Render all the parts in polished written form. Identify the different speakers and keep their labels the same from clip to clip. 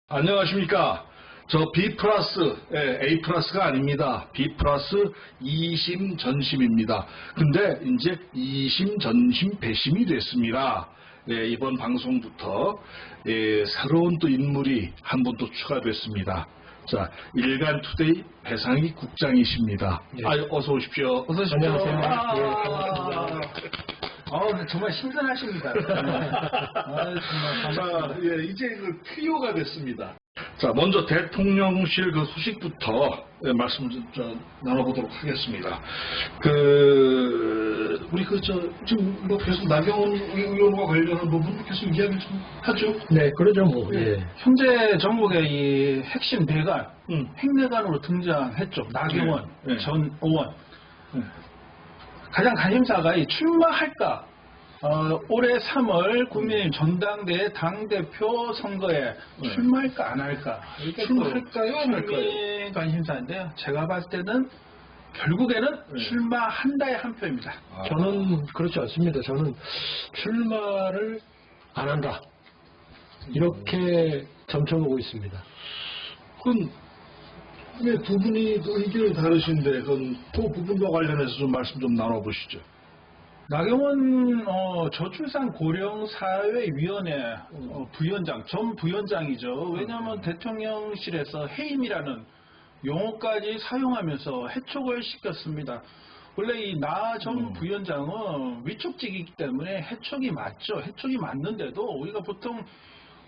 Speaker 1: 안녕하십니까. 저 B 플러스, A 플러스가 아닙니다. B 플러스 2심 전심입니다. 근데 이제 2심 전심 배심이 됐습니다. 이번 방송부터 새로운 또 인물이 한 분 또 추가됐습니다. 자, 일간투데이 배상희 국장이십니다.
Speaker 2: 네.
Speaker 1: 어서 오십시오.
Speaker 2: 어서 오십시오.
Speaker 1: 안녕하세요.
Speaker 2: 정말 신선하십니다. 정말
Speaker 1: 자, 이제 그 트리오가 됐습니다. 자, 먼저 대통령실 그 소식부터 말씀 좀 나눠보도록 하겠습니다. 우리 지금 뭐 계속 나경원 의원과 관련한 부분 계속 이야기 좀 하죠.
Speaker 2: 네, 그러죠, 뭐.
Speaker 1: 네.
Speaker 2: 예. 현재 전국의 이 핵심 대관, 핵내관으로 등장했죠. 나경원
Speaker 1: 네.
Speaker 2: 전 의원. 가장 관심사가 이 출마할까? 올해 3월 국민의힘 전당대회 당대표 선거에 출마할까 안 할까? 이게
Speaker 1: 출마할까요, 안 할까요?
Speaker 2: 국민 관심사인데요. 제가 봤을 때는 결국에는 출마한다의 한 표입니다.
Speaker 3: 저는 그렇지 않습니다. 저는 출마를 안 한다. 이렇게 점쳐보고 있습니다.
Speaker 1: 그건 두 분이 의견이 다르신데 그 부분과 관련해서 좀 말씀 좀 나눠보시죠.
Speaker 2: 나경원 저출산 고령 사회위원회 부위원장, 전 부위원장이죠. 왜냐하면 대통령실에서 해임이라는 용어까지 사용하면서 해촉을 시켰습니다. 원래 이 나 전 부위원장은 위촉직이기 때문에 해촉이 맞죠. 해촉이 맞는데도 우리가 보통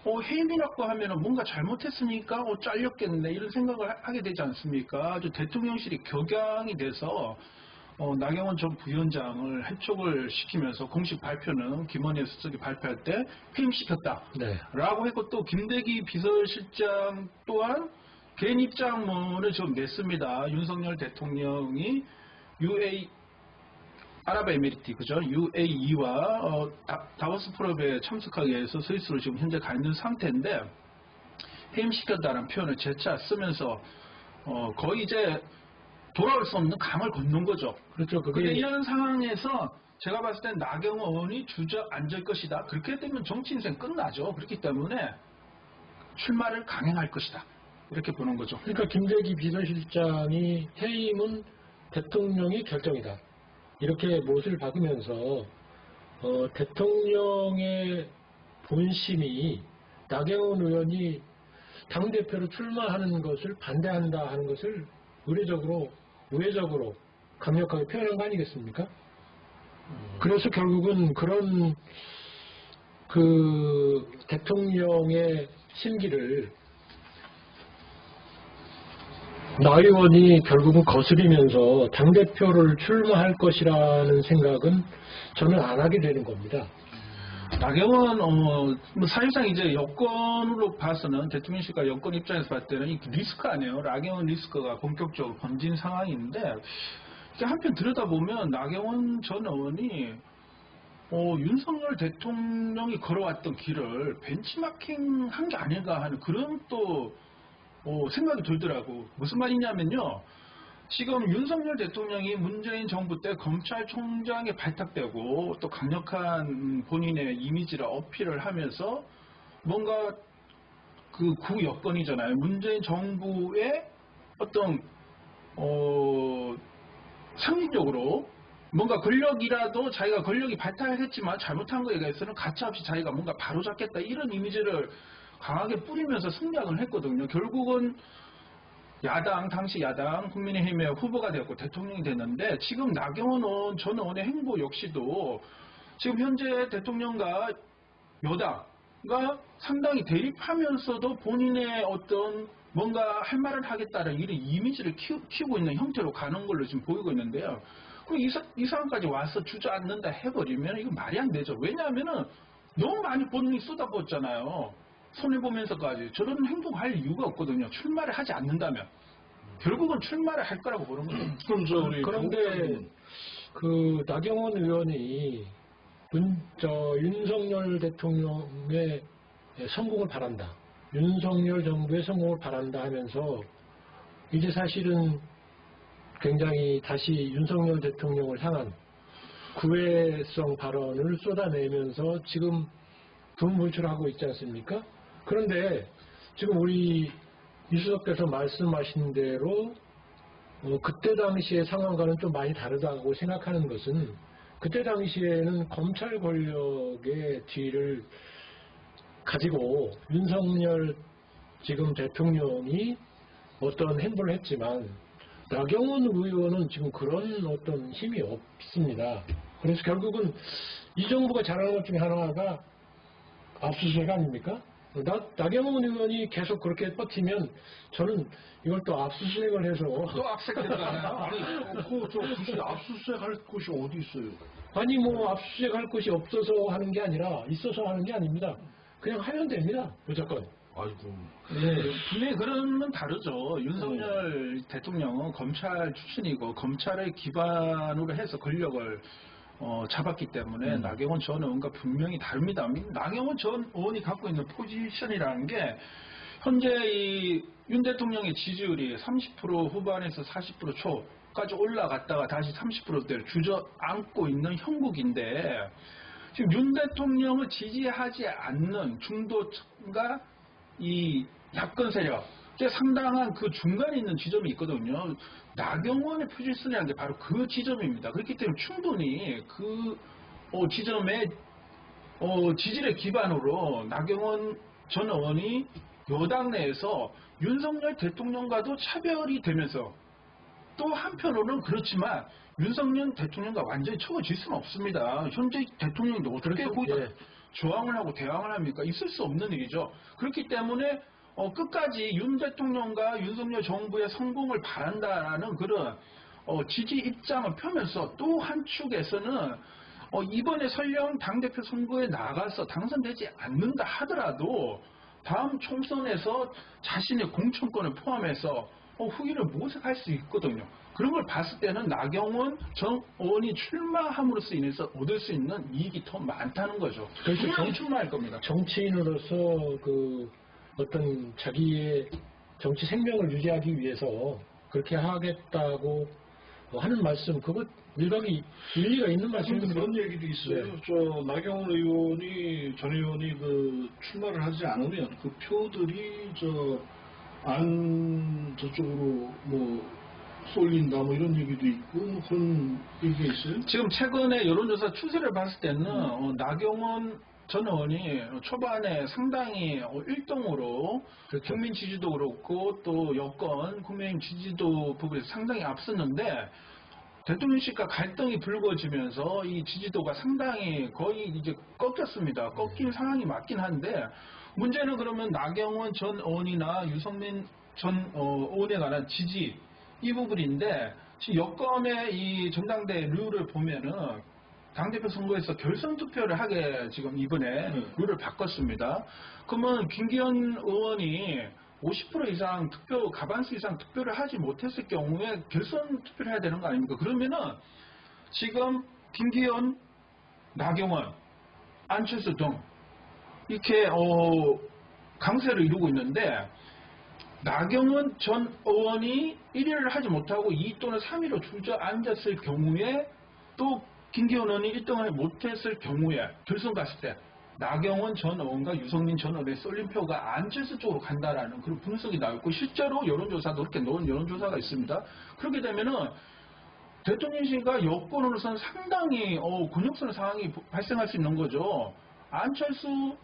Speaker 2: 해임이라고 하면은 뭔가 잘못했으니까 잘렸겠네 이런 생각을 하게 되지 않습니까? 아주 대통령실이 격양이 돼서 나경원 전 부위원장을 해촉을 시키면서 공식 발표는 김원혜 수석이 발표할 때 해임시켰다
Speaker 3: 네.
Speaker 2: 라고 했고, 또 김대기 비서실장 또한 개인 입장문을 좀 냈습니다. 윤석열 대통령이 아랍에미리트, 그죠? UAE와 다보스 프로그램에 참석하기 위해서 스위스로 지금 현재 가 있는 상태인데, 해임시켰다는 표현을 재차 쓰면서 거의 이제 돌아올 수 없는 강을 걷는 거죠.
Speaker 3: 그렇죠.
Speaker 2: 근데 이런 상황에서 제가 봤을 땐 나경원 의원이 주저앉을 것이다. 그렇게 되면 정치 인생 끝나죠. 그렇기 때문에 출마를 강행할 것이다. 이렇게 보는 거죠.
Speaker 3: 그러니까 김대기 비서실장이 해임은 대통령의 결정이다. 이렇게 못을 박으면서 대통령의 본심이 나경원 의원이 당대표로 출마하는 것을 반대한다 하는 것을 우회적으로 강력하게 표현한 거 아니겠습니까? 그래서 결국은 그런 대통령의 심기를 나 의원이 결국은 거스리면서 당대표를 출마할 것이라는 생각은 저는 안 하게 되는 겁니다.
Speaker 2: 나경원 사실상 이제 여권으로 봐서는 대통령실과 여권 입장에서 봤을 때는 이 리스크 아니에요. 나경원 리스크가 본격적으로 번진 상황인데, 한편 들여다보면 나경원 전 의원이 윤석열 대통령이 걸어왔던 길을 벤치마킹한 게 아닌가 하는 그런 또 생각이 들더라고. 무슨 말이냐면요, 지금 윤석열 대통령이 문재인 정부 때 검찰총장에 발탁되고 또 강력한 본인의 이미지를 어필을 하면서 뭔가 그 구여건이잖아요. 문재인 정부의 어떤 상징적으로 뭔가 권력이라도 자기가 권력이 발탁했지만 잘못한 거에 대해서는 가차없이 자기가 뭔가 바로잡겠다 이런 이미지를 강하게 뿌리면서 승리를 했거든요. 결국은 당시 야당 국민의힘의 후보가 되었고 대통령이 됐는데, 지금 나경원 전 의원의 행보 역시도 지금 현재 대통령과 여당과 상당히 대립하면서도 본인의 어떤 뭔가 할 말을 하겠다는 이런 이미지를 키우고 있는 형태로 가는 걸로 지금 보이고 있는데요. 그럼 이 상황까지 와서 주저앉는다 해버리면 이거 말이 안 되죠. 왜냐하면은 너무 많이 본인이 쏟아부었잖아요. 손해보면서까지. 저런 행동할 이유가 없거든요. 출마를 하지 않는다면. 결국은 출마를 할 거라고 보는 거죠.
Speaker 3: 그런데 나경원 의원이 윤석열 대통령의 성공을 바란다. 윤석열 정부의 성공을 바란다 하면서 이제 사실은 굉장히 다시 윤석열 대통령을 향한 구애성 발언을 쏟아내면서 지금 분분출하고 있지 않습니까? 그런데 지금 우리 이수석께서 말씀하신 대로 그때 당시의 상황과는 좀 많이 다르다고 생각하는 것은 그때 당시에는 검찰 권력의 뒤를 가지고 윤석열 지금 대통령이 어떤 행보를 했지만 나경원 의원은 지금 그런 어떤 힘이 없습니다. 그래서 결국은 이 정부가 잘하는 것 중에 하나가 압수수색 아닙니까? 나경원 의원이 계속 그렇게 버티면 저는 이걸 또 압수수색을 해서
Speaker 2: 또 압색되잖아요.
Speaker 1: 아니, 저 굳이 압수수색 할 곳이 어디 있어요?
Speaker 3: 아니 뭐 압수수색 할 것이 없어서 하는 게 아니라 있어서 하는 게 아닙니다. 그냥 하면 됩니다. 무조건.
Speaker 1: 아이고.
Speaker 2: 분명히 그런 다르죠. 윤석열 대통령은 검찰 출신이고 검찰의 기반으로 해서 권력을 잡았기 때문에 나경원 전 의원과 분명히 다릅니다. 나경원 전 의원이 갖고 있는 포지션이라는 게 현재 이 윤 대통령의 지지율이 30% 후반에서 40% 초까지 올라갔다가 다시 30%대를 주저앉고 있는 형국인데 지금 윤 대통령을 지지하지 않는 중도층과 이 야권 세력 상당한 그 중간에 있는 지점이 있거든요. 나경원의 포지션이라는 게 바로 그 지점입니다. 그렇기 때문에 충분히 그 지점의 지지를 기반으로 나경원 전 의원이 여당 내에서 윤석열 대통령과도 차별이 되면서 또 한편으로는 그렇지만 윤석열 대통령과 완전히 처거질 수는 없습니다. 현재 대통령이 어떻게 거기다 저항을 하고 대항을 합니까? 있을 수 없는 일이죠. 그렇기 때문에 끝까지 윤 대통령과 윤석열 정부의 성공을 바란다라는 그런 지지 입장을 펴면서 또 한 축에서는 이번에 설령 당대표 선거에 나가서 당선되지 않는다 하더라도 다음 총선에서 자신의 공천권을 포함해서 후기를 모색할 수 있거든요. 그런 걸 봤을 때는 나경원 전 의원이 출마함으로써 인해서 얻을 수 있는 이익이 더 많다는 거죠. 분명히 출마할 겁니다.
Speaker 3: 정치인으로서 그 어떤 자기의 정치 생명을 유지하기 위해서 그렇게 하겠다고 하는 말씀, 그것 일리가 있는 말씀입니다.
Speaker 1: 그런 얘기도 있어요. 저 나경원 의원이 전 의원이 그 출마를 하지 않으면 그 표들이 저쪽으로 뭐 쏠린다 뭐 이런 얘기도 있고 뭐 그런 얘기가 있어요.
Speaker 2: 지금 최근에 여론조사 추세를 봤을 때는 나경원 전 의원이 초반에 상당히 1등으로
Speaker 3: 그렇죠.
Speaker 2: 국민 지지도 그렇고 또 여권 국민 지지도 부분에서 상당히 앞섰는데 대통령실과 갈등이 불거지면서 이 지지도가 상당히 거의 이제 꺾였습니다. 꺾인 상황이 맞긴 한데 문제는 그러면 나경원 전 의원이나 유성민 전 의원에 관한 지지 이 부분인데 지금 여권의 이 전당대 룰을 보면은 당대표 선거에서 결선 투표를 하게 지금 이번에 룰을 바꿨습니다. 그러면 김기현 의원이 50% 이상 과반수 이상 투표를 하지 못했을 경우에 결선 투표를 해야 되는 거 아닙니까? 그러면은 지금 김기현, 나경원, 안철수 등 이렇게 강세를 이루고 있는데 나경원 전 의원이 1위를 하지 못하고 2위 또는 3위로 주저앉았을 경우에 또 김기현 의원이 1등을 못했을 경우에 결선 갔을 때 나경원 전 의원과 유성민 전 의원의 쏠린 표가 안철수 쪽으로 간다라는 그런 분석이 나왔고 실제로 여론조사도 그렇게 놓은 여론조사가 있습니다. 그렇게 되면은 대통령실과 여권으로서는 상당히 곤욕스러운 상황이 발생할 수 있는 거죠. 안철수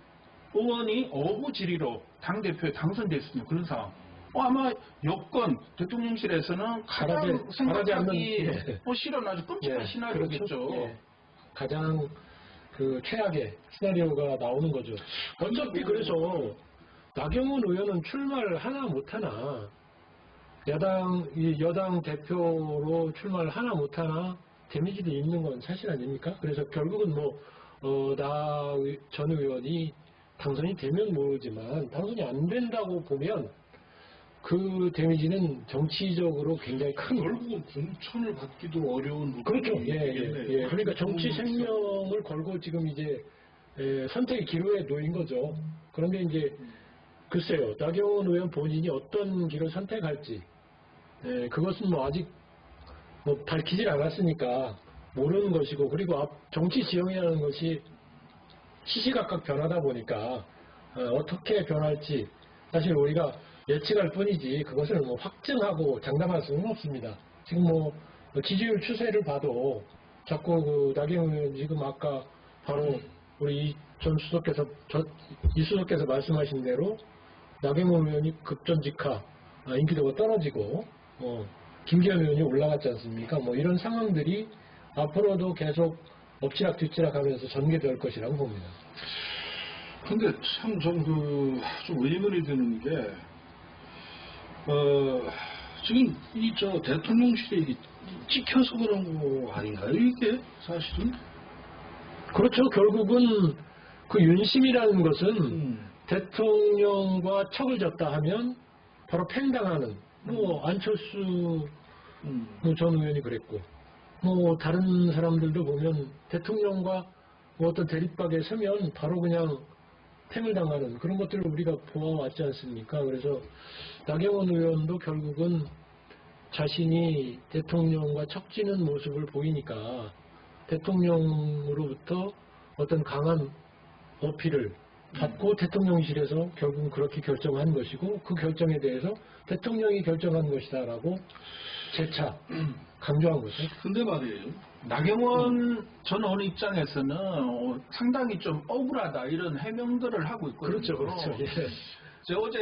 Speaker 2: 의원이 어부 지리로 당대표에 당선됐으면 그런 상황. 아마 여권 대통령실에서는 가장 생각하기 싫은 아주 끔찍한 시나리오겠죠.
Speaker 3: 그렇죠. 가장 그 최악의 시나리오가 나오는 거죠. 어차피 그래서 나경원 의원은 출마를 하나 못하나 여당 대표로 출마를 하나 못하나 데미지도 있는 건 사실 아닙니까? 그래서 결국은 나 전 의원이 당선이 되면 모르지만 당선이 안 된다고 보면 그 데미지는 정치적으로 굉장히 큰.
Speaker 1: 결국은 공천을 받기도 어려운.
Speaker 3: 그렇죠. 예. 그러니까 정치 생명을 걸고 지금 이제 선택의 기로에 놓인 거죠. 그런데 이제 글쎄요, 나경원 의원 본인이 어떤 길을 선택할지 그것은 아직 밝히질 않았으니까 모르는 것이고, 그리고 정치 지형이라는 것이 시시각각 변하다 보니까 어떻게 변할지 사실 우리가 예측할 뿐이지 그것을 뭐 확증하고 장담할 수는 없습니다. 지금 뭐 지지율 추세를 봐도 자꾸 그 나경원 의원 지금 아까 바로 우리 이 수석께서 말씀하신 대로 나경원 의원이 급전직하, 인기도가 떨어지고 김기현 의원이 올라갔지 않습니까? 뭐 이런 상황들이 앞으로도 계속 엎치락 뒤치락 하면서 전개될 것이라고 봅니다.
Speaker 1: 근데 참 좀 의문이 드는 게, 지금 대통령실에 이게 찍혀서 그런 거 아닌가요? 이게 사실은?
Speaker 3: 그렇죠. 결국은 그 윤심이라는 것은 대통령과 척을 졌다 하면 바로 팽당하는, 뭐 안철수 뭐 전 의원이 그랬고, 뭐 다른 사람들도 보면 대통령과 뭐 어떤 대립각에 서면 바로 그냥 팽을 당하는 그런 것들을 우리가 보아왔지 않습니까? 그래서 나경원 의원도 결국은 자신이 대통령과 척지는 모습을 보이니까 대통령으로부터 어떤 강한 어필을 받고 대통령실에서 결국은 그렇게 결정한 것이고, 그 결정에 대해서 대통령이 결정한 것이다라고 재차 강조한 거죠.
Speaker 1: 근데 말이에요.
Speaker 2: 나경원 전 의원 입장에서는 상당히 좀 억울하다 이런 해명들을 하고 있거든요.
Speaker 3: 그렇죠. 예.
Speaker 2: 제가 어제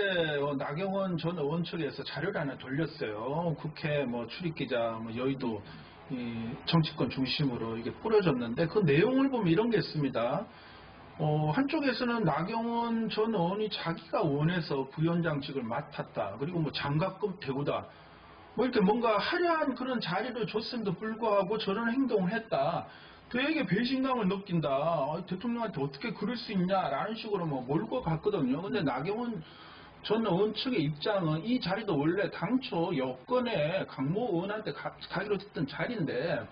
Speaker 2: 나경원 전 의원 측에서 자료를 하나 돌렸어요. 국회 뭐 출입기자, 뭐 여의도 이 정치권 중심으로 이게 뿌려졌는데, 그 내용을 보면 이런 게 있습니다. 한쪽에서는 나경원 전 의원이 자기가 원해서 부위원장직을 맡았다. 그리고 뭐 장갑급 대우다. 뭐 이렇게 뭔가 화려한 그런 자리를 줬음에도 불구하고 저런 행동을 했다. 되게 배신감을 느낀다. 대통령한테 어떻게 그럴 수 있냐라는 식으로 뭐 몰고 갔거든요. 근데 나경원 전 의원 측의 입장은 이 자리도 원래 당초 여권의 강모 의원한테 가기로 했던 자리인데,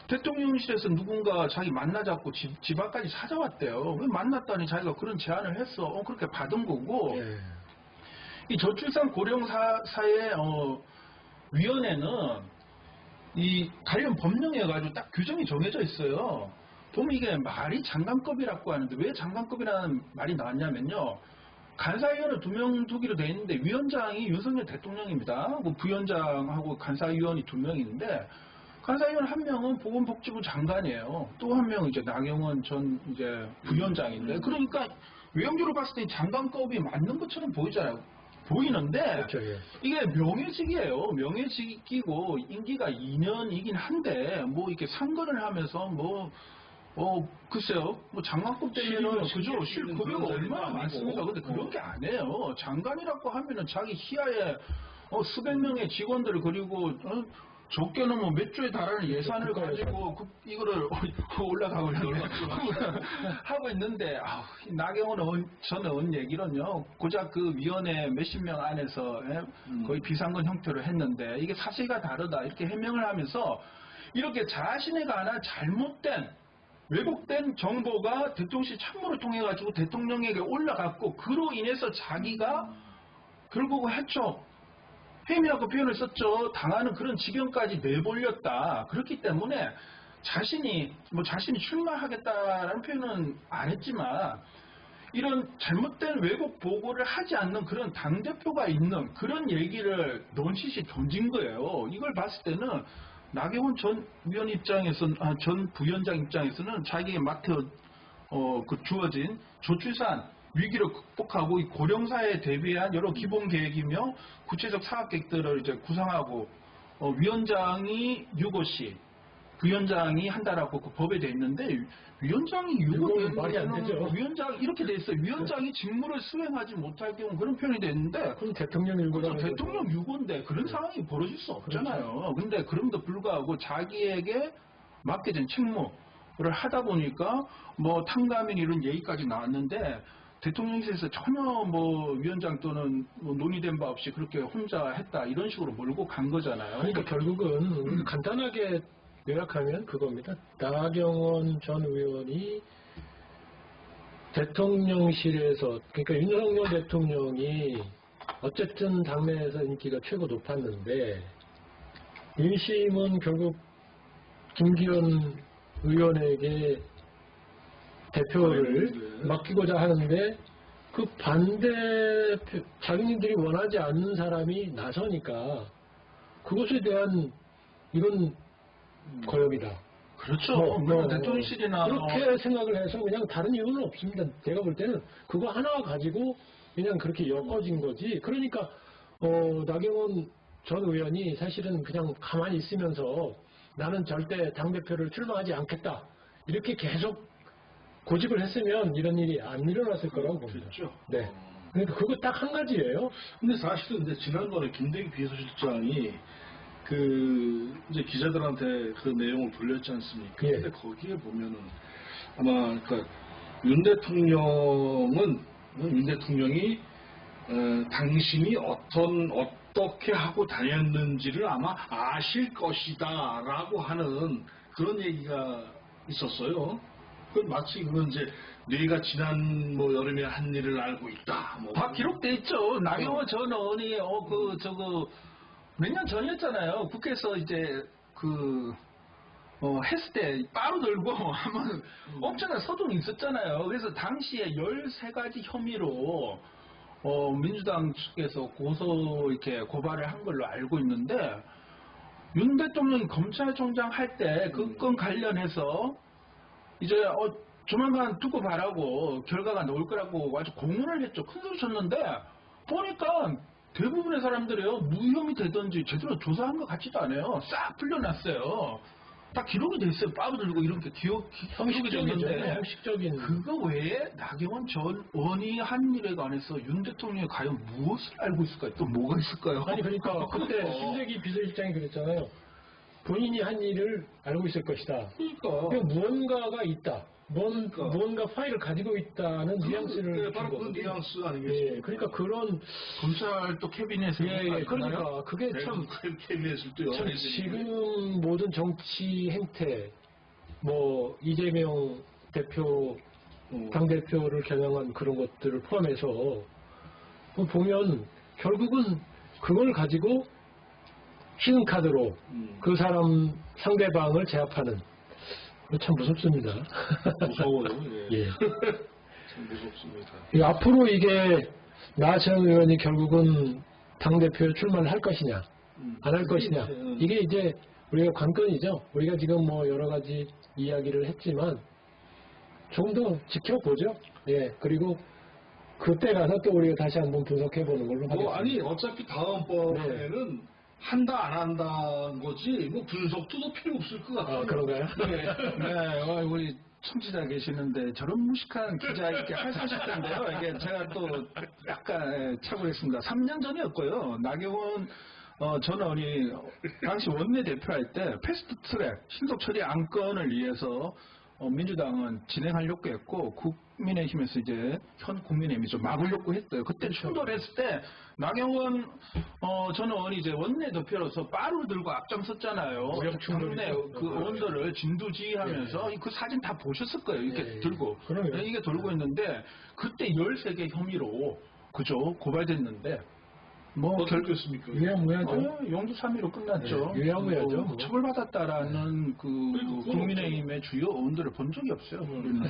Speaker 2: 대통령실에서 누군가 자기 만나자고 집 앞까지 찾아왔대요. 만났다니 자기가 그런 제안을 했어. 그렇게 받은 거고,
Speaker 3: 예.
Speaker 2: 이 저출산 고령사회 위원회는 이 관련 법령에 가지고 딱 규정이 정해져 있어요. 보면 이게 말이 장관급이라고 하는데 왜 장관급이라는 말이 나왔냐면요. 간사위원을 2명 두기로 돼 있는데 위원장이 윤석열 대통령입니다. 뭐 부위원장하고 간사위원이 2명인데, 간사위원 1명은 보건복지부 장관이에요. 또 1명은 이제 나경원 전 이제 부위원장인데, 그러니까 외형적으로 봤을 때 장관급이 맞는 것처럼 보이는데,
Speaker 3: 그렇죠. 예.
Speaker 2: 이게 명예직이에요. 명예직이고 임기가 2년이긴 한데, 뭐 이렇게 상관을 하면서 글쎄요. 뭐 장관급 되면은 그죠? 실급여가 얼마나 많습니까? 근데 그런 게 아니에요. 장관이라고 하면은 자기 희하에 수백 명의 직원들, 그리고 적게는 뭐 몇 조에 달하는 예산을 가지고 이거를 올라가고 하고 있는데, 나경원 전 의원 얘기는요, 고작 그 위원회 몇십 명 안에서 거의 비상근 형태로 했는데 이게 사실과 다르다 이렇게 해명을 하면서, 이렇게 자신에 관한 잘못된 왜곡된 정보가 대통령실 참모를 통해 가지고 대통령에게 올라갔고, 그로 인해서 자기가 결국은 했죠. 해임이라고 표현을 썼죠. 당하는 그런 지경까지 내몰렸다. 그렇기 때문에 자신이 출마하겠다라는 표현은 안 했지만, 이런 잘못된 왜곡 보고를 하지 않는 그런 당대표가 있는 그런 얘기를 넌시시 던진 거예요. 이걸 봤을 때는 나경원 전 위원 전 부위원장 입장에서는 자기에게 주어진 저출산 위기를 극복하고 이 고령사회에 대비한 여러 기본 계획이며 구체적 사업 계획들을 이제 구상하고, 위원장이 6호시, 부위원장이 한다라고 그 법에 돼 있는데, 위원장이 6호
Speaker 3: 말이 안 되죠.
Speaker 2: 위원장 이렇게 돼 있어요. 위원장이 직무를 수행하지 못할 경우 그런 표현이 돼 있는데,
Speaker 3: 그럼 대통령 6호라고
Speaker 2: 대통령 6호인데 그런 상황이 벌어질 수 없잖아요. 근데 그럼에도 불구하고 자기에게 맡겨진 책무를 하다 보니까 뭐 탕감인 이런 얘기까지 나왔는데, 대통령실에서 전혀 뭐 위원장 또는 뭐 논의된 바 없이 그렇게 혼자 했다 이런 식으로 몰고 간 거잖아요.
Speaker 3: 그러니까 결국은 간단하게 요약하면 그겁니다. 나경원 전 의원이 대통령실에서, 그러니까 윤석열 대통령이 어쨌든 당내에서 인기가 최고 높았는데, 윤심은 결국 김기현 의원에게 대표를 맡기고자 하는데 그 자기님들이 원하지 않는 사람이 나서니까 그것에 대한 이건 거역이다.
Speaker 2: 그렇죠. 대통령실이나
Speaker 3: 그렇게 생각을 해서 그냥 다른 이유는 없습니다. 제가 볼 때는 그거 하나 가지고 그냥 그렇게 엮어진 거지. 그러니까 나경원 전 의원이 사실은 그냥 가만히 있으면서 나는 절대 당대표를 출마하지 않겠다. 이렇게 계속 고집을 했으면 이런 일이 안 일어났을 거라고 봅니다.
Speaker 1: 그렇죠.
Speaker 3: 네. 그러니까 그거 딱 한 가지예요.
Speaker 1: 근데 사실은 이제 지난번에 김대기 비서실장이 이제 기자들한테 그 내용을 돌렸지 않습니까?
Speaker 3: 예.
Speaker 1: 근데 거기에 보면은 아마 윤 대통령이 당신이 어떻게 하고 다녔는지를 아마 아실 것이다라고 하는 그런 얘기가 있었어요. 그 마치 그건 이제 네가 지난 여름에 한 일을 알고 있다.
Speaker 2: 다 기록돼 있죠. 나경원 전 의원이 몇 년 전이었잖아요. 국회에서 이제 했을 때 빠루 들고 하면 엄청난 서동이 있었잖아요. 그래서 당시에 13가지 혐의로 민주당 측에서 이렇게 고발을 한 걸로 알고 있는데 윤 대통령이 검찰총장 할 때 그 건 관련해서 이제 조만간 두고 봐라고 결과가 나올 거라고 아주 공언을 했죠. 큰 소리 쳤는데 보니까 대부분의 사람들이요 무혐의 되든지 제대로 조사한 것 같지도 않아요. 싹 풀려났어요. 다 기록이 돼 있어요. 빠부들고 이런 게 기록이 됐는데
Speaker 3: 형식적인
Speaker 2: 그거 외에 나경원 전 의원이 한 일에 관해서 윤 대통령이 과연 무엇을 알고 있을까요? 또 뭐가 있을까요?
Speaker 3: 아니 그러니까 그때 신재기 비서실장이 그랬잖아요. 본인이 한 일을 알고 있을 것이다.
Speaker 1: 그러니까
Speaker 3: 무언가가 있다. 무언가 파일을 가지고 있다는 뉘앙스를
Speaker 1: 바로 그
Speaker 3: 거거든요.
Speaker 1: 뉘앙스 아니겠습니까?
Speaker 3: 예, 그러니까 그런
Speaker 2: 검찰 또 캐비넷에
Speaker 3: 그러니까 그게 참
Speaker 1: KBS를 또
Speaker 3: 참
Speaker 1: 연예인들이
Speaker 3: 지금 모든 정치 행태 이재명 대표 당대표를 겨냥한 그런 것들을 포함해서 보면 결국은 그걸 가지고 히든 카드로 그 사람 상대방을 제압하는 참 무섭습니다.
Speaker 1: 무서워요.
Speaker 3: 예.
Speaker 1: 참 무섭습니다.
Speaker 3: 앞으로 이게 나 전 의원이 결국은 당대표에 출마를 할 것이냐 안 할 것이냐 이게 이제 우리가 관건이죠. 우리가 지금 여러 가지 이야기를 했지만 조금 더 지켜보죠. 예. 그리고 그때 가서 또 우리가 다시 한번 분석해 보는 걸로 하겠습니다.
Speaker 1: 아니 어차피 다음번에는 한다 안 한다는 거지 분석도 더 필요 없을 것 같아요.
Speaker 3: 그런가요?
Speaker 2: 네, 우리 청취자 계시는데 저런 무식한 기자 이렇게 하실 텐데요. 이게 제가 또 약간 착오했습니다. 3년 전이었고요. 나경원 전 의원이 당시 원내대표할 때 패스트트랙 신속 처리 안건을 위해서 민주당은 진행하려고 했고 국민의힘에서 이제 현 국민의힘이 좀 막으려고 했어요. 그때 충돌했을 때 나경원 전 의원이 이제 원내대표로서 빠루 들고 앞장섰잖아요. 당내 그 의원들을 진두지휘하면서 그 사진 다 보셨을 거예요. 이렇게 들고 이게 돌고 있는데 그때 13개 혐의로 그죠 고발됐는데
Speaker 1: 결국했습니까?
Speaker 3: 유야무야죠.
Speaker 2: 영주삼위로 끝났죠.
Speaker 3: 네, 유야무야죠.
Speaker 2: 처벌받았다라는 국민의힘의 주요 의원들을 본 적이 없어요. 우리는.